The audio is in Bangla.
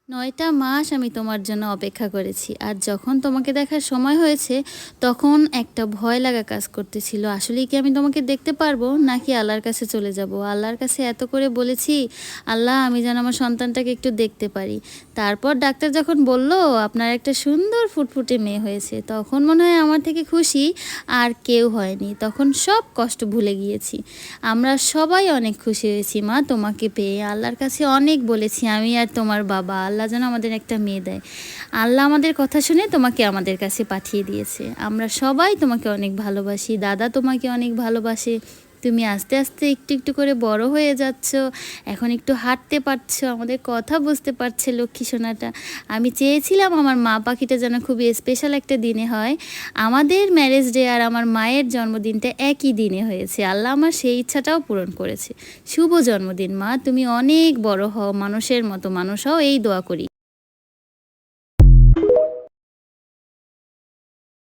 ৯টা মাস আমি তোমার জন্য অপেক্ষা করেছি। আর যখন তোমাকে দেখার সময় হয়েছে, তখন একটা ভয় লাগা কাজ করতেছিল। আসলেই কি আমি তোমাকে দেখতে পারবো? নাকি আল্লাহর কাছে চলে যাব? আল্লাহর কাছে এত করে বলেছি, আল্লাহ আমি যেন আমার সন্তানটাকে একটু দেখতে পারি। তারপর ডাক্তার যখন বলল, আপনার একটা সুন্দর ফুটফুটে মেয়ে হয়েছে, তখন মনে হয় আমার থেকে খুশি আর কেউ হয়নি। তখন সব কষ্ট ভুলে গিয়েছি। আমরা সবাই অনেক খুশি হয়েছি মা তোমাকে পেয়ে। আল্লাহর কাছে অনেক বলেছি আমি আর তোমার বাবা, আল্লাহ যেন আমাদের একটা মেয়ে দেয়। আল্লাহ আমাদের কথা শুনে তোমাকে আমাদের কাছে পাঠিয়ে দিয়েছে। আমরা সবাই তোমাকে অনেক ভালোবাসি, দাদা তোমাকে অনেক ভালোবাসে। তুমি আস্তে আস্তে একটু একটু করে বড় হয়ে যাচ্ছ, এখন একটু হাঁটতে পারছো, আমাদের কথা বুঝতে পারছে লক্ষ্মী সোনাটা। আমি চেয়েছিলাম আমার মা পাখিটা যেন খুবই স্পেশাল একটা দিনে হয়। আমাদের ম্যারেজ ডে আর আমার মায়ের জন্মদিনটা একই দিনে হয়েছে। আল্লাহ আমার সেই ইচ্ছাটাও পূরণ করেছে। শুভ জন্মদিন মা, তুমি অনেক বড় হও, মানুষের মতো মানুষ হও, এই দোয়া করি।